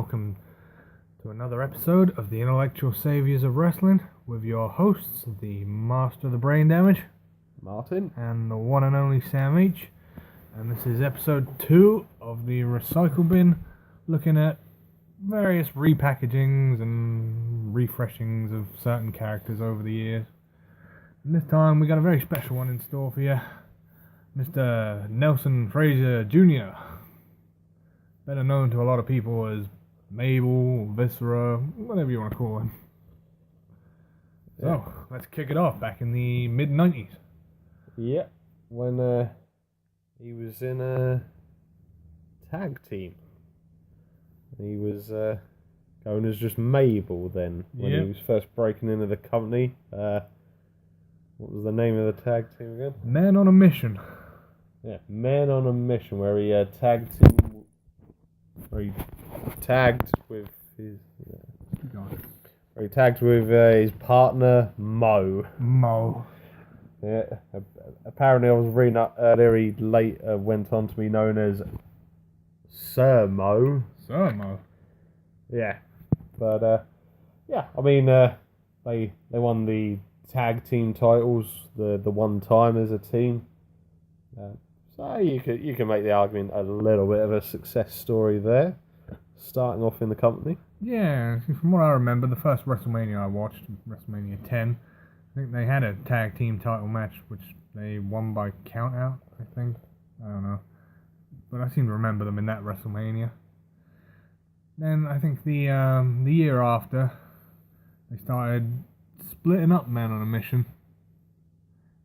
welcome to another episode of the Intellectual Saviors of Wrestling with your hosts, the Master of the Brain Damage, Martin, and the one and only Sam H. And this is episode 2 of the Recycle Bin, looking at various repackagings and refreshings of certain characters over the years. And this time we got a very special one in store for you, Mr. Nelson Frazier Jr., better known to a lot of people as Mabel, Viscera, whatever you want to call him. So, let's kick it off back in the mid-90s. Yeah, when he was in a tag team. He was going as just Mabel then, when he was first breaking into the company. What was the name of the tag team again? Men on a Mission. Yeah, Men on a Mission, where he tagged with his partner Mo. Yeah, apparently I was reading up earlier. He later went on to be known as Sir Mo. Sir Mo. Yeah, but yeah, I mean they won the tag team titles the one time as a team. So you can make the argument a little bit of a success story there, starting off in the company. Yeah, from what I remember, the first WrestleMania I watched, WrestleMania 10, I think they had a tag team title match, which they won by count out, I think. I don't know. But I seem to remember them in that WrestleMania. Then I think the year after, they started splitting up Men on a Mission.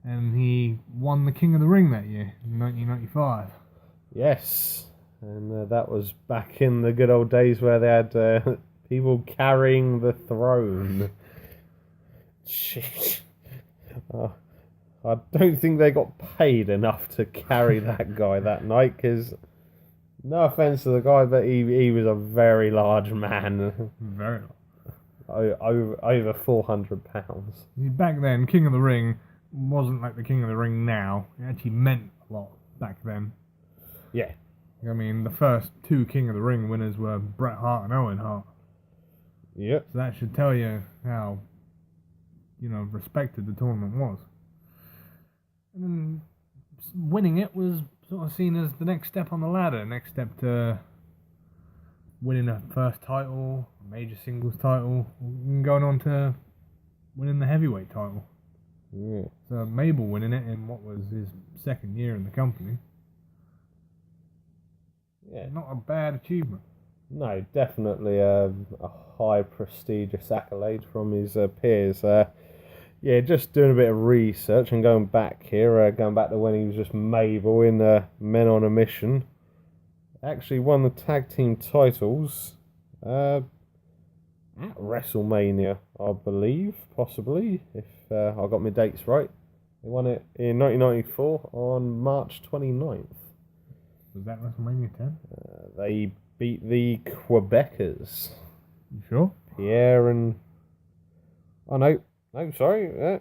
And he won the King of the Ring that year, in 1995. Yes, and that was back in the good old days where they had people carrying the throne. Jeez. I don't think they got paid enough to carry that guy that night, because, no offence to the guy, but he was a very large man. Very large. Over 400 pounds. Back then, King of the Ring wasn't like the King of the Ring now. It actually meant a lot back then. Yeah. I mean, the first two King of the Ring winners were Bret Hart and Owen Hart. Yep. So that should tell you how, respected the tournament was. And then winning it was sort of seen as the next step on the ladder, next step to winning a first title, a major singles title, and going on to winning the heavyweight title. Yeah. So Mabel winning it in what was his second year in the company. Yeah. Not a bad achievement. No, definitely a high prestigious accolade from his peers. Yeah, just doing a bit of research and going back to when he was just Mabel in Men on a Mission. Actually won the tag team titles at WrestleMania, I believe, possibly, if I got my dates right. They won it in 1994 on March 29th. Was that WrestleMania 10? They beat the Quebecers. You sure? Pierre and... Oh, no, sorry.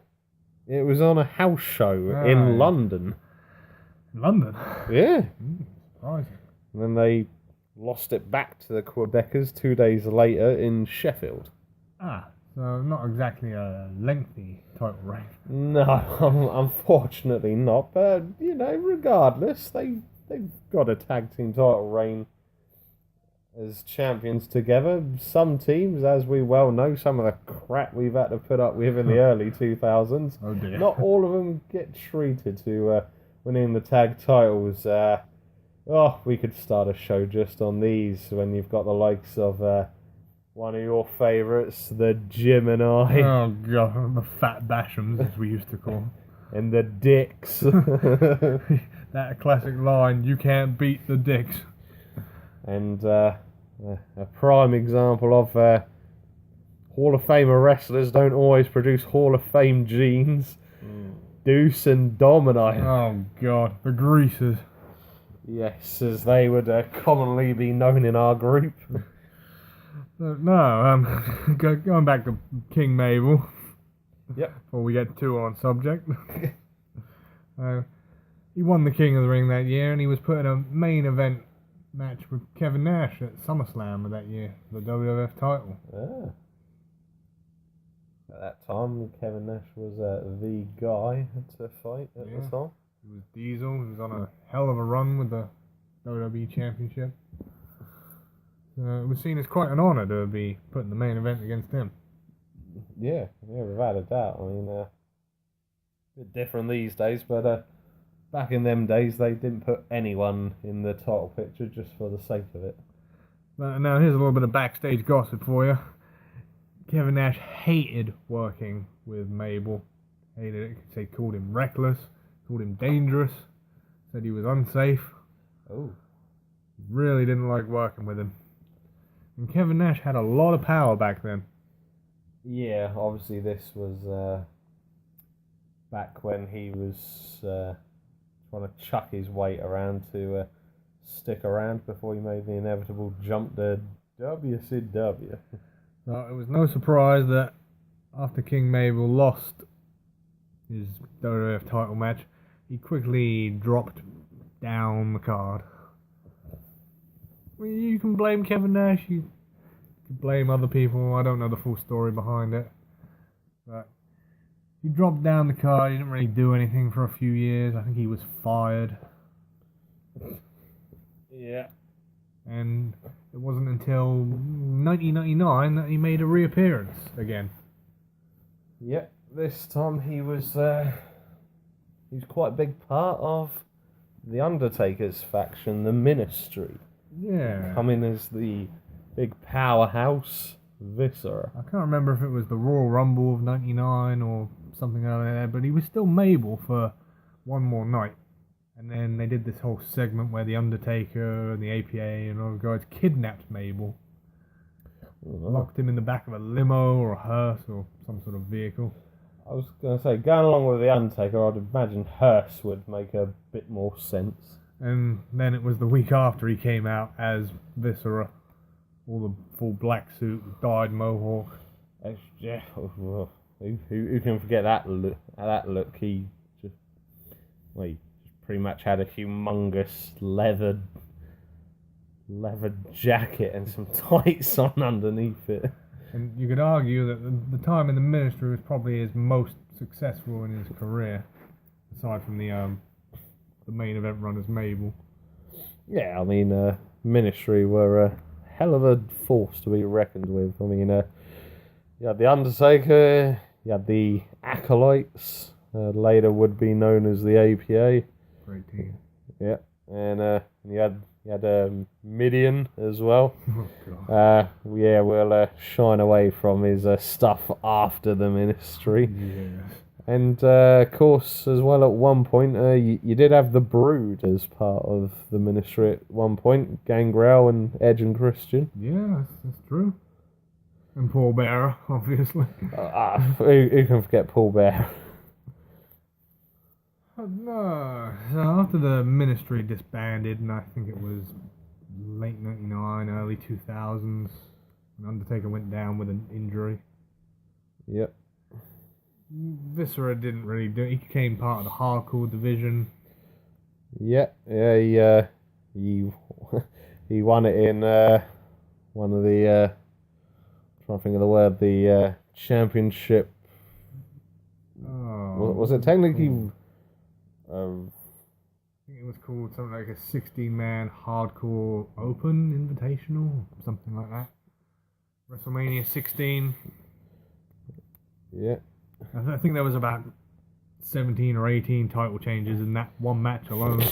It was on a house show in London. London? Yeah. Surprising. And then they lost it back to the Quebecers 2 days later in Sheffield. So not exactly a lengthy title reign. No, unfortunately not. But, regardless, they've got a tag team title reign as champions together. Some teams, as we well know, some of the crap we've had to put up with in the early 2000s, oh dear. Not all of them get treated to winning the tag titles. We could start a show just on these when you've got the likes of one of your favourites, the Gemini. Oh god, the Fat Bashams, as we used to call them. And the Dicks. That classic line, you can't beat the Dicks. And a prime example of Hall of Famer wrestlers don't always produce Hall of Fame genes. Deuce and Domino. Oh god, the Greasers. Yes, as they would commonly be known in our group. Going back to King Mabel. Yep. Before we get too on subject. He won the King of the Ring that year, and he was put in a main event match with Kevin Nash at SummerSlam of that year, the WWF title. Ah. At that time, Kevin Nash was the guy to fight at the time. He was Diesel. He was on a hell of a run with the WWE Championship. It was seen as quite an honour to be put in the main event against him. Yeah, without a doubt. I mean, a bit different these days, but back in them days, they didn't put anyone in the title picture just for the sake of it. But now here's a little bit of backstage gossip for you. Kevin Nash hated working with Mabel. Hated it. They called him reckless, called him dangerous, said he was unsafe. Oh. Really didn't like working with him. And Kevin Nash had a lot of power back then. Yeah, obviously this was back when he was trying to chuck his weight around to stick around before he made the inevitable jump to WCW. So it was no surprise that after King Mabel lost his WWF title match, he quickly dropped down the card. Well, you can blame Kevin Nash, you can blame other people, I don't know the full story behind it. But he dropped down the card, he didn't really do anything for a few years, I think he was fired. Yeah. And it wasn't until 1999 that he made a reappearance again. Yep, this time he was quite a big part of the Undertaker's faction, the Ministry. Yeah. Coming as the big powerhouse, Viscera. I can't remember if it was the Royal Rumble of 99 or something like that, but he was still Mabel for one more night. And then they did this whole segment where the Undertaker and the APA and all the guys kidnapped Mabel. Locked him in the back of a limo or a hearse or some sort of vehicle. I was going to say, going along with the Undertaker, I'd imagine hearse would make a bit more sense. And then it was the week after he came out as Viscera. All the full black suit, dyed mohawk. Yeah, who can forget that look? That look, he just pretty much had a humongous leather jacket and some tights on underneath it. And you could argue that the time in the Ministry was probably his most successful in his career, aside from the main event run as Mabel. Yeah, I mean, Ministry were a hell of a force to be reckoned with. I mean, you had the Undertaker, you had the Acolytes, later would be known as the APA. Great team. Yeah, and you had Midian as well. Oh, God. Yeah, we'll shine away from his stuff after the Ministry. Yes. And of course, as well, at one point, you did have the Brood as part of the Ministry at one point. Gangrel and Edge and Christian. Yeah, that's true. And Paul Bearer, obviously. Who can forget Paul Bearer? No. So after the Ministry disbanded, and I think it was late 99, early 2000s, Undertaker went down with an injury. Yep. Viscera didn't really do it. He became part of the hardcore division. Yeah, he won it in one of the trying to think of the word, the championship. Was it technically? I think it was called something like a 16-man hardcore open invitational, something like that. WrestleMania 16. Yeah. I think there was about 17 or 18 title changes in that one match alone.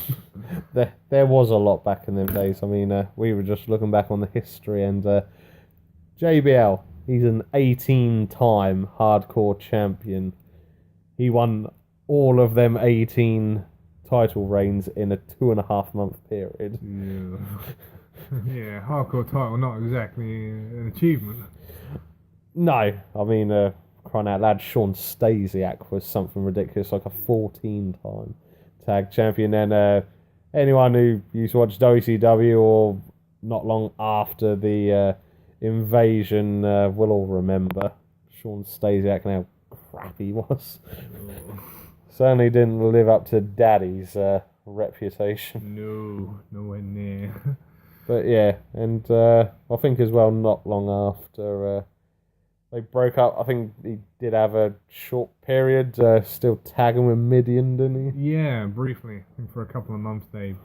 There was a lot back in them days. I mean, we were just looking back on the history, and JBL, he's an 18-time hardcore champion. He won all of them 18 title reigns in a 2.5 month period. Yeah. Yeah, hardcore title, not exactly an achievement. No, I mean, crying out loud, Sean Stasiak was something ridiculous, like a 14-time tag champion. And anyone who used to watch WCW or not long after the invasion will all remember Sean Stasiak and how crap he was. Certainly didn't live up to Daddy's reputation. No, nowhere near. But yeah, and I think as well, not long after they broke up, I think he did have a short period still tagging with Midian, didn't he? Yeah, briefly. I think for a couple of months they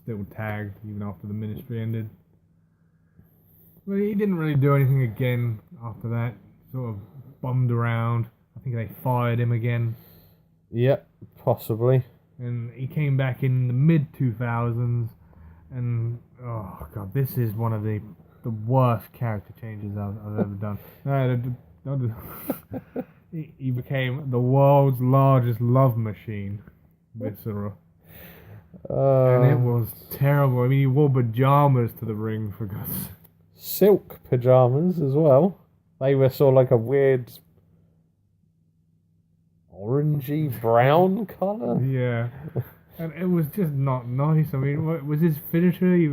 still tagged even after the ministry ended. But he didn't really do anything again after that. Sort of bummed around. I think they fired him again. Yep, possibly. And he came back in the mid 2000s, and oh god, this is one of the worst character changes I've ever done. He became the world's largest love machine, Viscera. And it was terrible. I mean, he wore pajamas to the ring, for God's sake. Silk pajamas as well. They were sort of like a weird orangey brown colour. Yeah. And it was just not nice. I mean, what was his finisher? He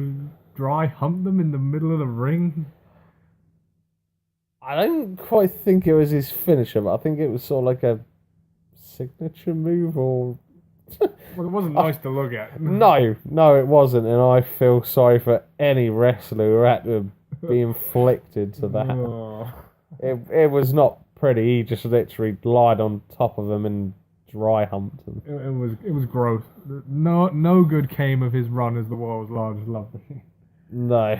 dry humped them in the middle of the ring? I don't quite think it was his finisher, but I think it was sort of like a signature move or... Well, it wasn't nice to look at. No, it wasn't, and I feel sorry for any wrestler who had to be inflicted to that. Oh. It was not pretty. He just literally lied on top of him and dry humped him. It was gross. No good came of his run as the world's largest love machine. No.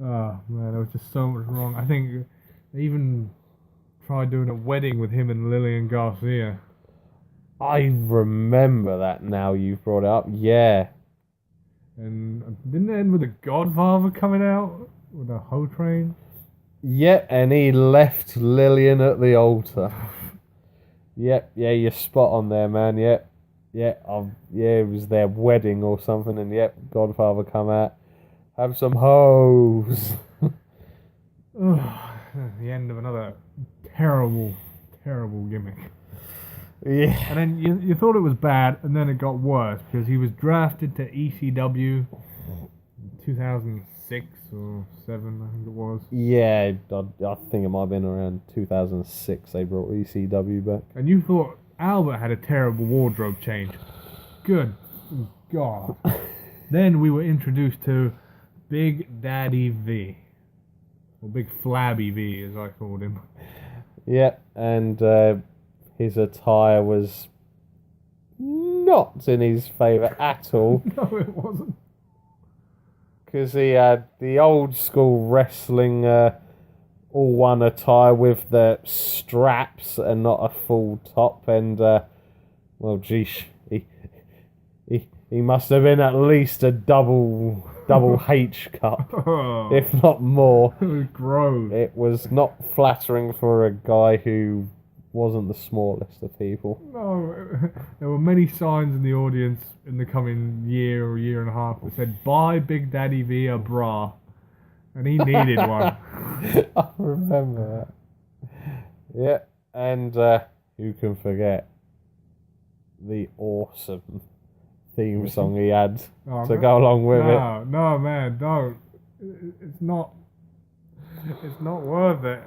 Oh man, there was just so much wrong. I think they even tried doing a wedding with him and Lillian Garcia. I remember that now you've brought it up. Yeah. And didn't it end with the Godfather coming out with a hoe train? Yep, and he left Lillian at the altar. Yep, yeah, you're spot on there, man. Yep, yeah, it was their wedding or something, and yep, Godfather come out, have some hoes. The end of another terrible gimmick. Yeah. And then you thought it was bad, and then it got worse because he was drafted to ECW in 2006 or 7, I think it was. Yeah, I think it might have been around 2006 they brought ECW back. And you thought Albert had a terrible wardrobe change. Good God. Then we were introduced to Big Daddy V. Or Big Flabby V, as I called him. Yeah, and his attire was not in his favour at all. No, it wasn't. Because he had the old school wrestling all-one attire with the straps and not a full top. And, well, geesh, he must have been at least a double H cup, if not more. It was gross. It was not flattering for a guy who wasn't the smallest of people. No, there were many signs in the audience in the coming year or year and a half that said, buy Big Daddy V a bra. And he needed one. I remember that. Yeah, and who can forget the awesome theme song he had to go along with it. No, man, don't. It's not worth it.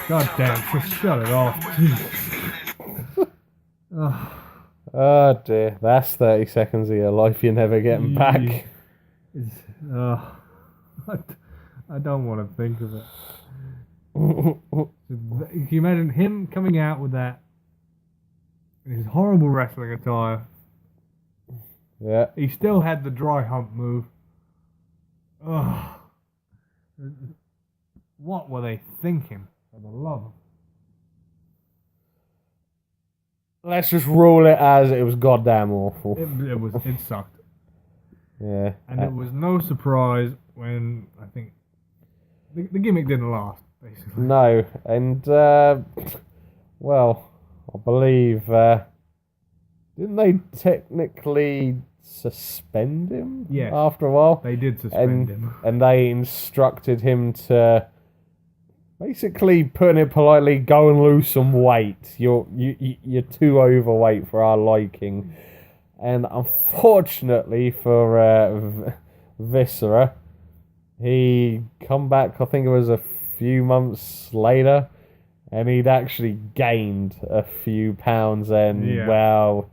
God damn, just shut it off. Oh dear, that's 30 seconds of your life you're never getting back. I don't want to think of it. Can you imagine him coming out with that in his horrible wrestling attire? Yeah. He still had the dry hump move. Ugh. What were they thinking? For the love of... Let's just rule it as it was goddamn awful. It sucked. Yeah. And it was no surprise when I think the gimmick didn't last, basically. No, and well, I believe didn't they technically suspend him? Yes. After a while, They did suspend him. and they instructed him to basically, putting it politely, go and lose some weight. You're too overweight for our liking. And unfortunately for Viscera, he come back, I think it was a few months later, and he'd actually gained a few pounds, and well,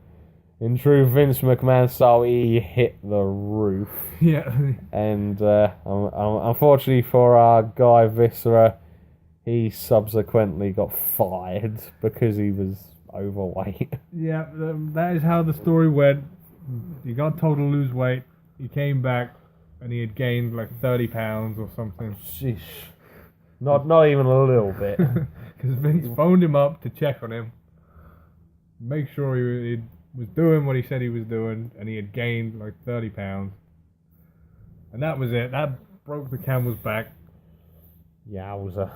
in true Vince McMahon style, he hit the roof. Yeah. And unfortunately for our guy Viscera, he subsequently got fired because he was overweight. Yeah, that is how the story went. He got told to lose weight. He came back and he had gained like 30 pounds or something. Sheesh. Not even a little bit. Because Vince phoned him up to check on him, make sure he was doing what he said he was doing, and he had gained like 30 pounds. And that was it. That broke the camel's back. Yowza.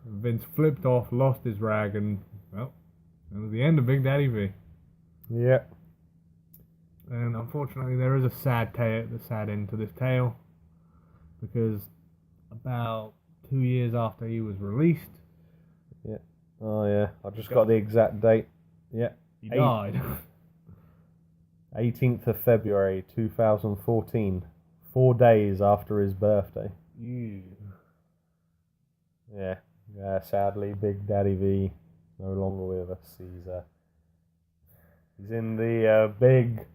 Vince flipped off, lost his rag, and, well, that was the end of Big Daddy V. Yep. And unfortunately, there is a sad end to this tale, because about 2 years after he was released, yeah. Oh yeah, I just got the exact date. Yeah. He died. 18th of February 2014, 4 days after his birthday. Yeah. Sadly, Big Daddy V no longer with us. He's in the big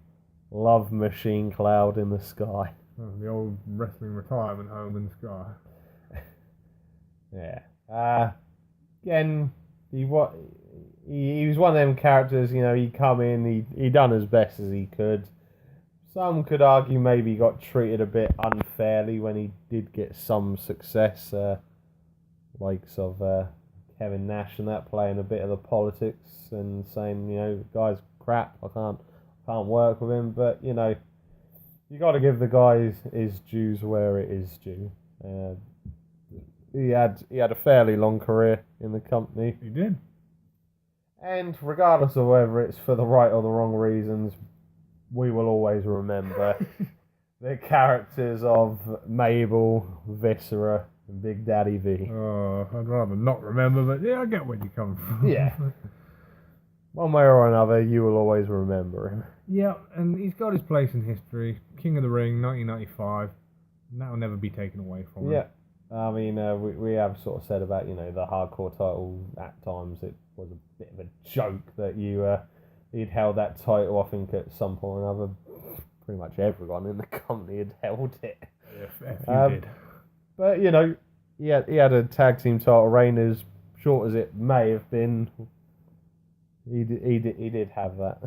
love machine cloud in the sky. Oh, the old wrestling retirement home in the sky. Yeah. Again, he was one of them characters, he come in, he done as best as he could. Some could argue maybe he got treated a bit unfairly when he did get some success, likes of Kevin Nash and that, playing a bit of the politics and saying, the guy's crap, I can't work with him, but you got to give the guy his dues where it is due. He had a fairly long career in the company. He did. And regardless of whether it's for the right or the wrong reasons, we will always remember the characters of Mabel, Viscera, and Big Daddy V. Oh, I'd rather not remember, but yeah, I get where you come from. Yeah. One way or another, you will always remember him. Yeah, and he's got his place in history. King of the Ring, 1995. And that will never be taken away from him. Yeah. I mean, we have sort of said about, the hardcore title at times. It was a bit of a joke that he'd held that title. I think at some point or another, pretty much everyone in the company had held it. Yeah, if you did. But, he had a tag team title reign, as short as it may have been. He did have that.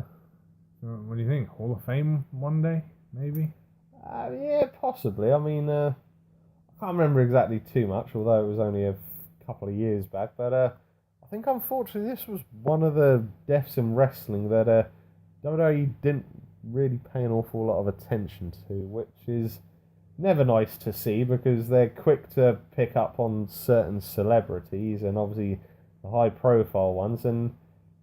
What do you think? Hall of Fame one day, maybe? Yeah, possibly. I mean, I can't remember exactly too much, although it was only a couple of years back. But I think, unfortunately, this was one of the deaths in wrestling that WWE didn't really pay an awful lot of attention to, which is never nice to see, because they're quick to pick up on certain celebrities and obviously the high-profile ones. And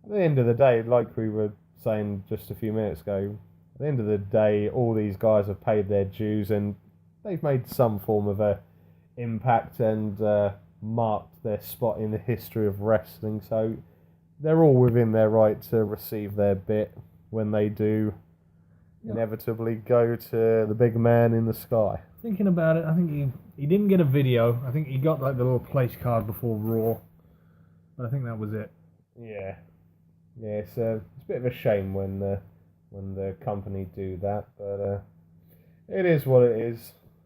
at the end of the day, like we were saying just a few minutes ago, at the end of the day, all these guys have paid their dues and they've made some form of a impact and marked their spot in the history of wrestling. So they're all within their right to receive their bit when they do inevitably go to the big man in the sky. Thinking about it, I think he didn't get a video. I think he got like the little place card before Raw. But I think that was it. Yeah. Yeah, it's a bit of a shame when the company do that, but it is what it is.